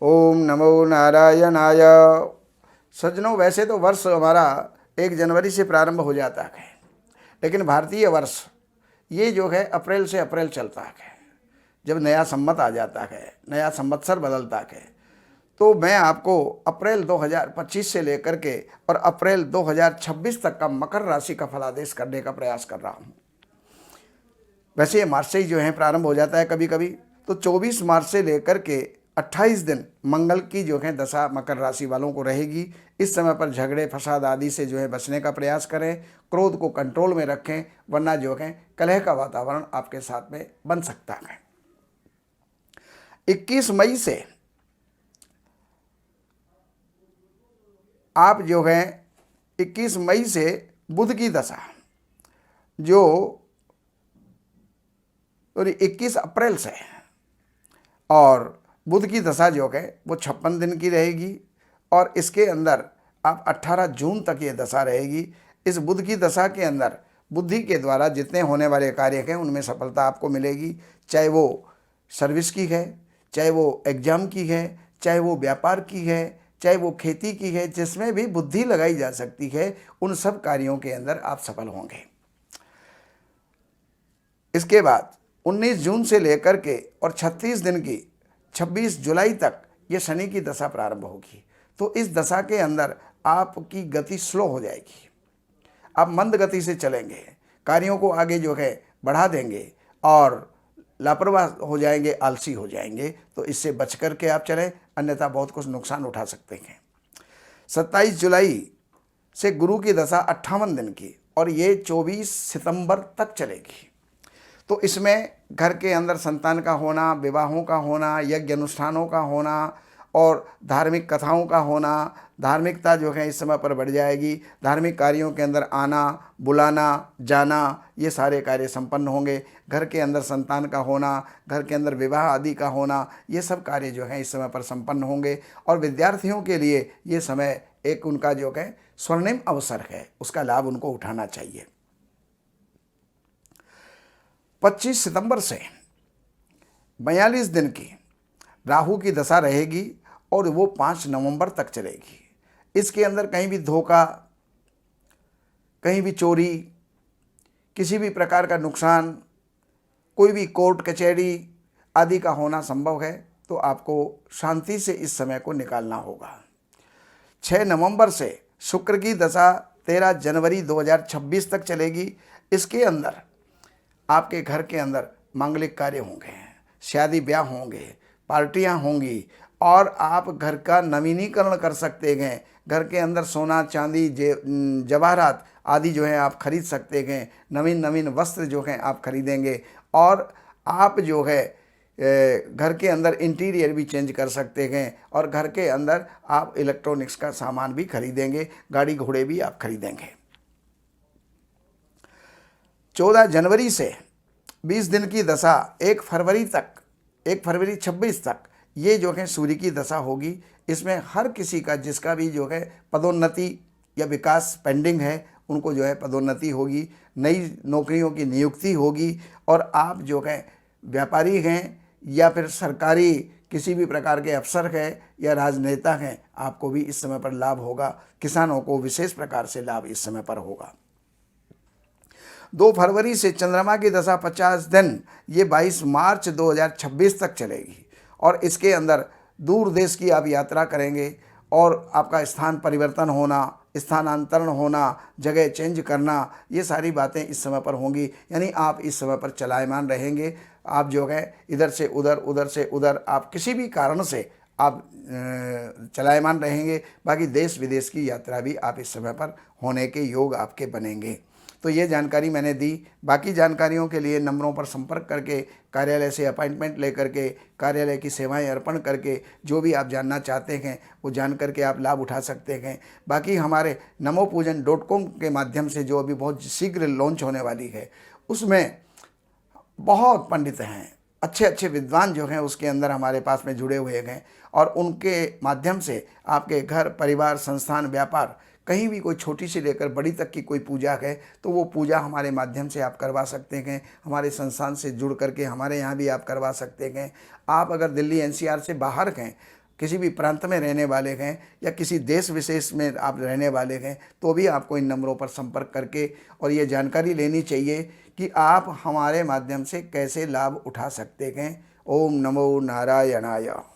ओम नमो नारायणाय। सज्जनों, वैसे तो वर्ष हमारा 1 जनवरी से प्रारंभ हो जाता है, लेकिन भारतीय वर्ष ये जो है अप्रैल से अप्रैल चलता है। जब नया संवत आ जाता है, नया संवत्सर बदलता है, तो मैं आपको अप्रैल 2025 से लेकर के और अप्रैल 2026 तक का मकर राशि का फलादेश करने का प्रयास कर रहा हूँ। वैसे ये मार्च से ही जो है प्रारंभ हो जाता है कभी कभी, तो 24 मार्च से लेकर के 28 दिन मंगल की जो है दशा मकर राशि वालों को रहेगी। इस समय पर झगड़े फसाद आदि से जो है बचने का प्रयास करें, क्रोध को कंट्रोल में रखें, वरना जो है कलह का वातावरण आपके साथ में बन सकता है। 21 मई से आप जो है 21 मई से बुध की दशा जो और 21 अप्रैल से, और बुध की दशा जो है वो 56 दिन की रहेगी, और इसके अंदर आप 18 जून तक ये दशा रहेगी। इस बुध की दशा के अंदर बुद्धि के द्वारा जितने होने वाले कार्य हैं उनमें सफलता आपको मिलेगी, चाहे वो सर्विस की है, चाहे वो एग्जाम की है, चाहे वो व्यापार की है, चाहे वो खेती की है, जिसमें भी बुद्धि लगाई जा सकती है उन सब कार्यों के अंदर आप सफल होंगे। इसके बाद 19 जून से लेकर के और 36 दिन की 26 जुलाई तक ये शनि की दशा प्रारंभ होगी। तो इस दशा के अंदर आपकी गति स्लो हो जाएगी, आप मंद गति से चलेंगे, कार्यों को आगे जो है बढ़ा देंगे और लापरवाह हो जाएंगे, आलसी हो जाएंगे। तो इससे बच कर के आप चलें, अन्यथा बहुत कुछ नुकसान उठा सकते हैं। 27 जुलाई से गुरु की दशा 58 दिन की, और ये 24 सितंबर तक चलेगी। तो इसमें घर के अंदर संतान का होना, विवाहों का होना, यज्ञ अनुष्ठानों का होना और धार्मिक कथाओं का होना, धार्मिकता जो है इस समय पर बढ़ जाएगी। धार्मिक कार्यों के अंदर आना, बुलाना, जाना, ये सारे कार्य संपन्न होंगे। घर के अंदर संतान का होना, घर के अंदर विवाह आदि का होना, ये सब कार्य जो है इस समय पर संपन्न होंगे। और विद्यार्थियों के लिए ये समय एक उनका जो है स्वर्णिम अवसर है, उसका लाभ उनको उठाना चाहिए। 25 सितंबर से 42 दिन की राहु की दशा रहेगी, और वो 5 नवंबर तक चलेगी। इसके अंदर कहीं भी धोखा, कहीं भी चोरी, किसी भी प्रकार का नुकसान, कोई भी कोर्ट कचहरी आदि का होना संभव है। तो आपको शांति से इस समय को निकालना होगा। 6 नवंबर से शुक्र की दशा 13 जनवरी 2026 तक चलेगी। इसके अंदर आपके घर के अंदर मांगलिक कार्य होंगे, शादी ब्याह होंगे, पार्टियां होंगी, और आप घर का नवीनीकरण कर सकते हैं। घर के अंदर सोना चांदी जवाहरात आदि जो है आप खरीद सकते हैं। नवीन नवीन वस्त्र जो हैं आप खरीदेंगे, और आप जो है घर के अंदर इंटीरियर भी चेंज कर सकते हैं, और घर के अंदर आप इलेक्ट्रॉनिक्स का सामान भी खरीदेंगे, गाड़ी घोड़े भी आप खरीदेंगे। 14 जनवरी से 20 दिन की दशा 1 फरवरी तक, 1 फरवरी 26 तक ये जो है सूर्य की दशा होगी। इसमें हर किसी का जिसका भी जो है पदोन्नति या विकास पेंडिंग है उनको जो है पदोन्नति होगी, नई नौकरियों की नियुक्ति होगी। और आप जो है व्यापारी हैं या फिर सरकारी किसी भी प्रकार के अफसर हैं या राजनेता हैं, आपको भी इस समय पर लाभ होगा। किसानों को विशेष प्रकार से लाभ इस समय पर होगा। 2 फरवरी से चंद्रमा की दशा 50 दिन, ये 22 मार्च 2026 तक चलेगी, और इसके अंदर दूर देश की आप यात्रा करेंगे, और आपका स्थान परिवर्तन होना, स्थानांतरण होना, जगह चेंज करना, ये सारी बातें इस समय पर होंगी। यानी आप इस समय पर चलायमान रहेंगे। आप जो है इधर से उधर, उधर से उधर, आप किसी भी कारण से आप चलायमान रहेंगे। बाकी देश विदेश की यात्रा भी आप इस समय पर होने के योग आपके बनेंगे। तो ये जानकारी मैंने दी। बाकी जानकारियों के लिए नंबरों पर संपर्क करके, कार्यालय से अपॉइंटमेंट लेकर के, कार्यालय की सेवाएं अर्पण करके जो भी आप जानना चाहते हैं वो जान करके आप लाभ उठा सकते हैं। बाकी हमारे namopujan.com के माध्यम से जो अभी बहुत शीघ्र लॉन्च होने वाली है, उसमें बहुत पंडित हैं, अच्छे अच्छे विद्वान जो हैं उसके अंदर हमारे पास में जुड़े हुए हैं, और उनके माध्यम से आपके घर, परिवार, संस्थान, व्यापार, कहीं भी कोई छोटी से लेकर बड़ी तक की कोई पूजा है तो वो पूजा हमारे माध्यम से आप करवा सकते हैं। हमारे संस्थान से जुड़ करके हमारे यहाँ भी आप करवा सकते हैं। आप अगर दिल्ली NCR से बाहर हैं, किसी भी प्रांत में रहने वाले हैं या किसी देश विशेष में आप रहने वाले हैं तो भी आपको इन नंबरों पर संपर्क करके और ये जानकारी लेनी चाहिए कि आप हमारे माध्यम से कैसे लाभ उठा सकते हैं। ओम नमो नारायणाय।